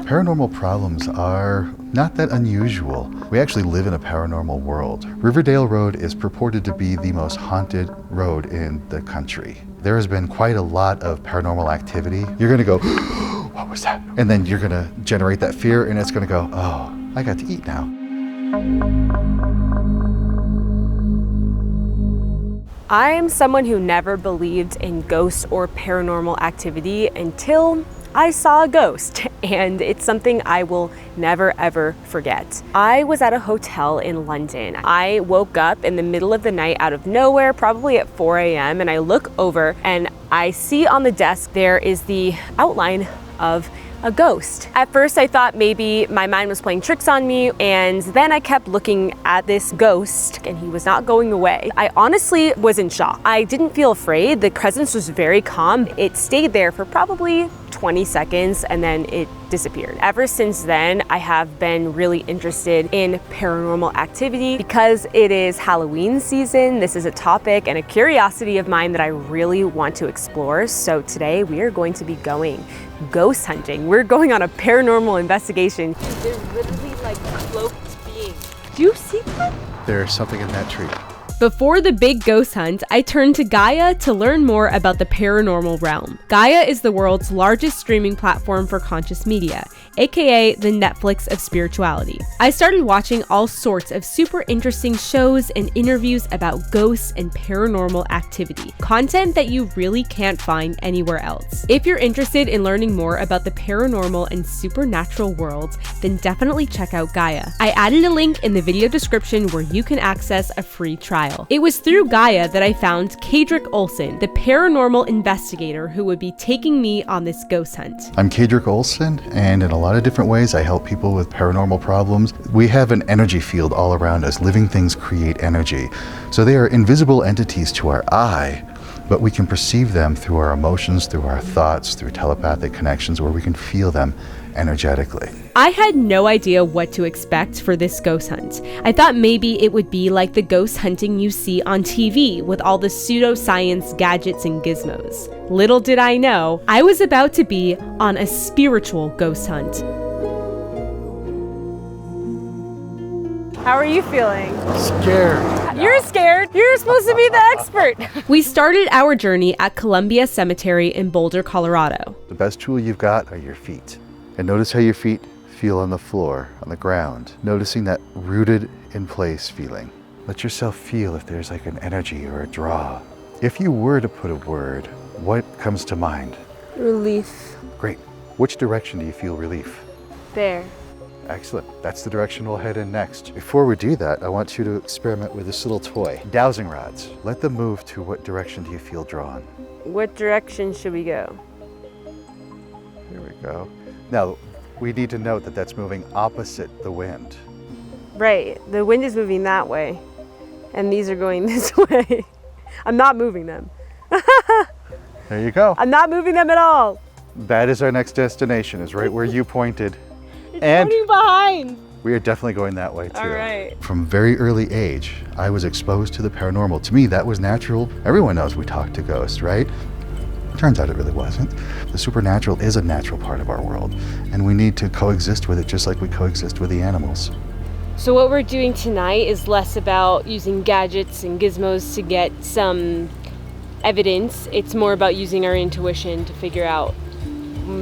Paranormal problems are not that unusual. We actually live in a paranormal world. Riverdale Road is purported to be the most haunted road in the country. There has been quite a lot of paranormal activity. You're gonna go, what was that? And then you're gonna generate that fear and it's gonna go, oh, I got to eat now. I'm someone who never believed in ghosts or paranormal activity until I saw a ghost, and it's something I will never ever forget. I was at a hotel in London. I woke up in the middle of the night out of nowhere, probably at 4 a.m., and I look over and I see on the desk there is the outline of a ghost. At first I thought maybe my mind was playing tricks on me, and then I kept looking at this ghost and he was not going away. I honestly was in shock. I didn't feel afraid. The presence was very calm. It stayed there for probably 20 seconds and then it disappeared. Ever since then, I have been really interested in paranormal activity. Because it is Halloween season, this is a topic and a curiosity of mine that I really want to explore. So today we are going to be going ghost hunting. We're going on a paranormal investigation. They're literally like cloaked beings. Do you see that? There's something in that tree. Before the big ghost hunt, I turned to Gaia to learn more about the paranormal realm. Gaia is the world's largest streaming platform for conscious media, aka the Netflix of spirituality. I started watching all sorts of super interesting shows and interviews about ghosts and paranormal activity, content that you really can't find anywhere else. If you're interested in learning more about the paranormal and supernatural worlds, then definitely check out Gaia. I added a link in the video description where you can access a free trial. It was through Gaia that I found Kaedrich Olsen, the paranormal investigator who would be taking me on this ghost hunt. I'm Kaedrich Olsen, and in a lot of different ways I help people with paranormal problems. We have an energy field all around us. Living things create energy. So they are invisible entities to our eye, but we can perceive them through our emotions, through our thoughts, through telepathic connections where we can feel them energetically. I had no idea what to expect for this ghost hunt. I thought maybe it would be like the ghost hunting you see on TV with all the pseudoscience gadgets and gizmos. Little did I know, I was about to be on a spiritual ghost hunt. How are you feeling? Scared. You're scared. You're supposed to be the expert. We started our journey at Columbia Cemetery in Boulder, Colorado. The best tool you've got are your feet. And notice how your feet feel on the floor, on the ground. Noticing that rooted in place feeling. Let yourself feel if there's like an energy or a draw. If you were to put a word, what comes to mind? Relief. Great. Which direction do you feel relief? There. Excellent. That's the direction we'll head in next. Before we do that, I want you to experiment with this little toy. Dowsing rods. Let them move to what direction do you feel drawn? What direction should we go? Here we go. Now, we need to note that that's moving opposite the wind. Right. The wind is moving that way, and these are going this way. I'm not moving them. There you go. I'm not moving them at all. That is our next destination, is right where you pointed. It's running behind. We are definitely going that way too. All right. From a very early age, I was exposed to the paranormal. To me, that was natural. Everyone knows we talk to ghosts, right? Turns out it really wasn't. The supernatural is a natural part of our world, and we need to coexist with it just like we coexist with the animals. So what we're doing tonight is less about using gadgets and gizmos to get some evidence. It's more about using our intuition to figure out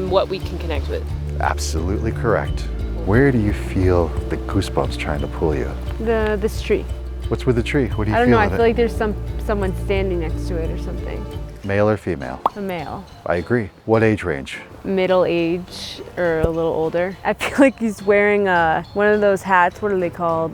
what we can connect with. Absolutely correct. Where do you feel the goosebumps trying to pull you? This tree. What's with the tree? What do you feel? I don't know. I with feel like there's someone standing next to it or something. Male or female? A male. I agree. What age range? Middle age or a little older. I feel like he's wearing one of those hats. What are they called?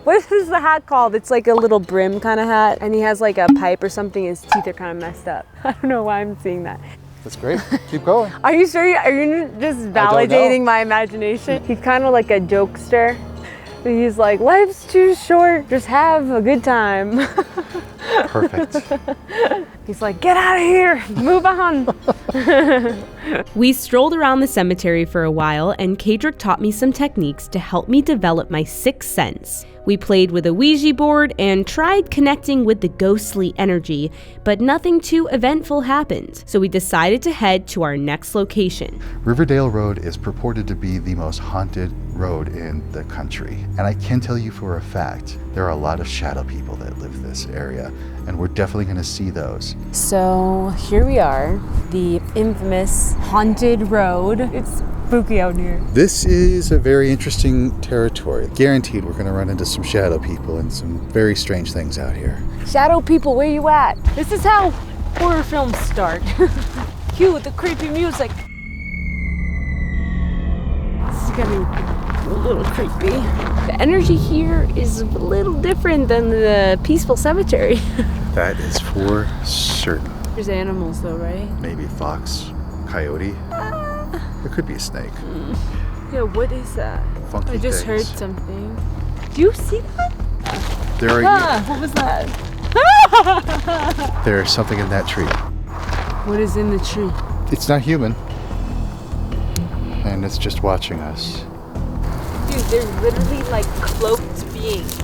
What is the hat called? It's like a little brim kind of hat, and he has like a pipe or something. His teeth are kind of messed up. I don't know why I'm seeing that. That's great. Keep going. Are you sure? Are you just validating my imagination? He's kind of like a jokester. He's like, life's too short, just have a good time. Perfect. He's like, get out of here, move on. We strolled around the cemetery for a while, and Kaedrich taught me some techniques to help me develop my sixth sense. We played with a Ouija board and tried connecting with the ghostly energy, but nothing too eventful happened, so we decided to head to our next location. Riverdale Road is purported to be the most haunted road in the country. And I can tell you for a fact, there are a lot of shadow people that live this area, and we're definitely going to see those. So here we are, the infamous haunted road. It's spooky out here. This is a very interesting territory. Guaranteed we're going to run into some shadow people and some very strange things out here. Shadow people, where you at? This is how horror films start. Cue the creepy music. This is getting a little creepy. The energy here is a little different than the peaceful cemetery. That is for certain. There's animals though, right? Maybe a fox, coyote. It could be a snake. Yeah, what is that? Funky I just things. heard something. Do you see that? There are What was that? There's something in that tree. What is in the tree? It's not human. And it's just watching us. Dude, they're literally like cloaked beings.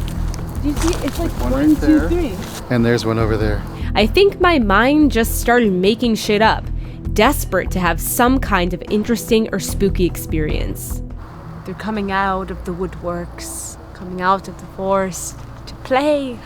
Do you see? It's like one one, right two, there. three. And there's one over there. I think my mind just started making shit up, desperate to have some kind of interesting or spooky experience. They're coming out of the woodworks, coming out of the forest to play.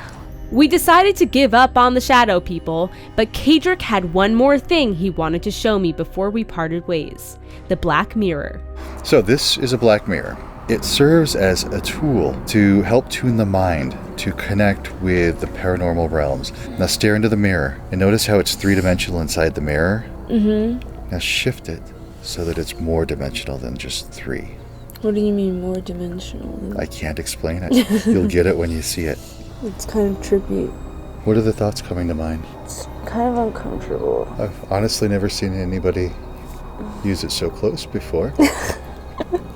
We decided to give up on the shadow people, but Kaedrich had one more thing he wanted to show me before we parted ways. The black mirror. So this is a black mirror. It serves as a tool to help tune the mind to connect with the paranormal realms. Now stare into the mirror and notice how it's three-dimensional inside the mirror. Mm-hmm. Now shift it so that it's more dimensional than just three. What do you mean more dimensional? I can't explain it. You'll get it when you see it. It's kind of trippy. What are the thoughts coming to mind? It's kind of uncomfortable. I've honestly never seen anybody use it so close before.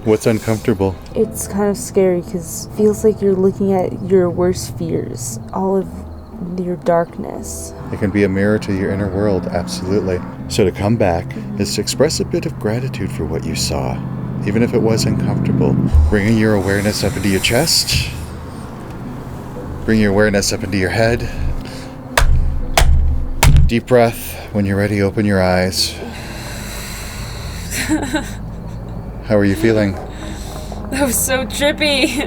What's uncomfortable? It's kind of scary because it feels like you're looking at your worst fears, all of your darkness. It can be a mirror to your inner world, absolutely. So to come back is to express a bit of gratitude for what you saw, even if it was uncomfortable. Bringing your awareness up into your chest. Bring your awareness up into your head. Deep breath. When you're ready, open your eyes. How are you feeling? That was so trippy.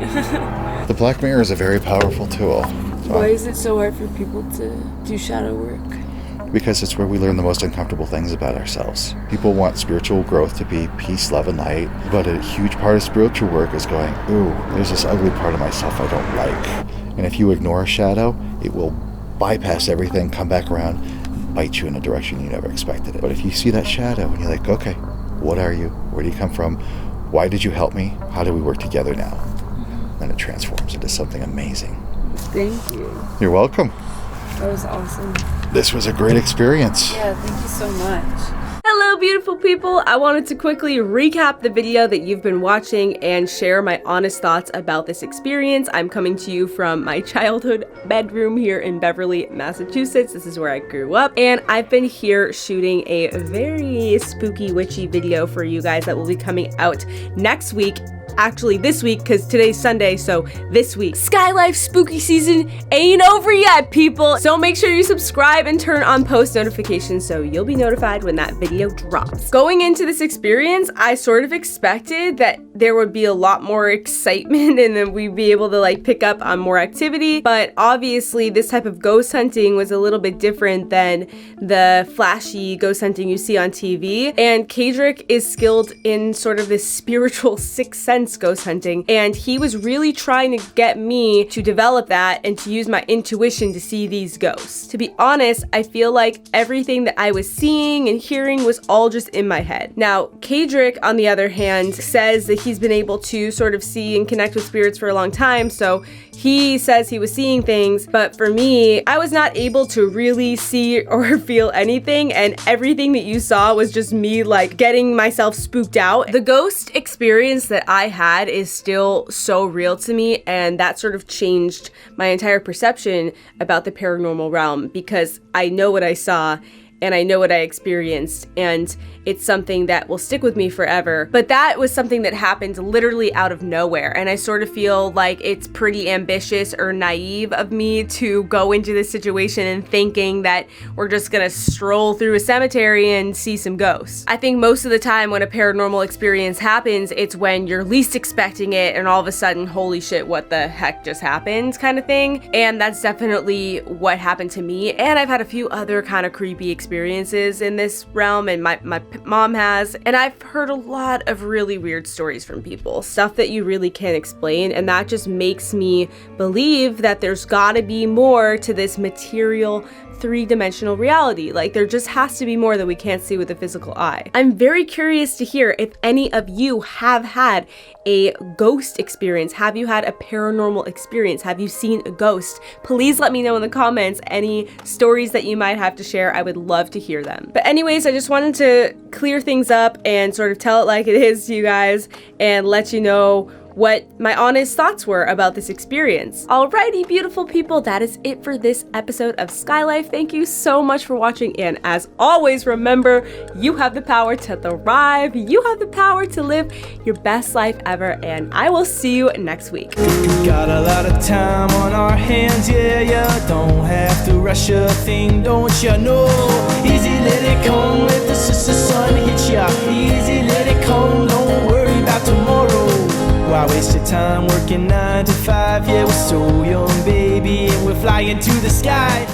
The black mirror is a very powerful tool. Why is it so hard for people to do shadow work? Because it's where we learn the most uncomfortable things about ourselves. People want spiritual growth to be peace, love, and light, but a huge part of spiritual work is going, ooh, there's this ugly part of myself I don't like. And if you ignore a shadow, it will bypass everything, come back around, and bite you in a direction you never expected it. But if you see that shadow and you're like, okay, what are you? Where do you come from? Why did you help me? How do we work together now? Then it transforms into something amazing. Thank you. You're welcome. That was awesome. This was a great experience. Yeah, thank you so much. Hello beautiful people! I wanted to quickly recap the video that you've been watching and share my honest thoughts about this experience. I'm coming to you from my childhood bedroom here in Beverly, Massachusetts. This is where I grew up, and I've been here shooting a very spooky witchy video for you guys that will be coming out next week. Actually this week, because today's Sunday, so this week. Skylife spooky season ain't over yet, people! So make sure you subscribe and turn on post notifications so you'll be notified when that video drops. Going into this experience, I sort of expected that there would be a lot more excitement and then we'd be able to like pick up on more activity, but obviously this type of ghost hunting was a little bit different than the flashy ghost hunting you see on TV, and Kaedrich is skilled in sort of this spiritual sixth sense ghost hunting, and he was really trying to get me to develop that and to use my intuition to see these ghosts. To be honest, I feel like everything that I was seeing and hearing was all just in my head. Now, Kaedrich, on the other hand, says that he's been able to sort of see and connect with spirits for a long time, so he says he was seeing things, but for me, I was not able to really see or feel anything, and everything that you saw was just me like getting myself spooked out. The ghost experience that I had is still so real to me, and that sort of changed my entire perception about the paranormal realm because I know what I saw and I know what I experienced, and it's something that will stick with me forever. But that was something that happened literally out of nowhere, and I sort of feel like it's pretty ambitious or naive of me to go into this situation and thinking that we're just gonna stroll through a cemetery and see some ghosts. I think most of the time when a paranormal experience happens, it's when you're least expecting it and all of a sudden, holy shit, what the heck just happened kind of thing. And that's definitely what happened to me. And I've had a few other kind of creepy experiences in this realm, and my mom has, and I've heard a lot of really weird stories from people, stuff that you really can't explain, and that just makes me believe that there's gotta be more to this material three-dimensional reality. Like, there just has to be more that we can't see with the physical eye. I'm very curious to hear if any of you have had a ghost experience. Have you had a paranormal experience? Have you seen a ghost? Please let me know in the comments any stories that you might have to share. I would love to hear them. But anyways, I just wanted to clear things up and sort of tell it like it is to you guys and let you know what my honest thoughts were about this experience. Alrighty, beautiful people, that is it for this episode of Sky Life. Thank you so much for watching, and as always, remember, you have the power to thrive. You have the power to live your best life ever, and I will see you next week. Got a lot of time on our hands, yeah. Don't have to rush a thing, don't you know? Easy, let it come, let the sun hit ya. Easy, let it come, don't worry about tomorrow. Why waste your time working 9 to 5? Yeah, we're so young, baby, and we're flying to the sky.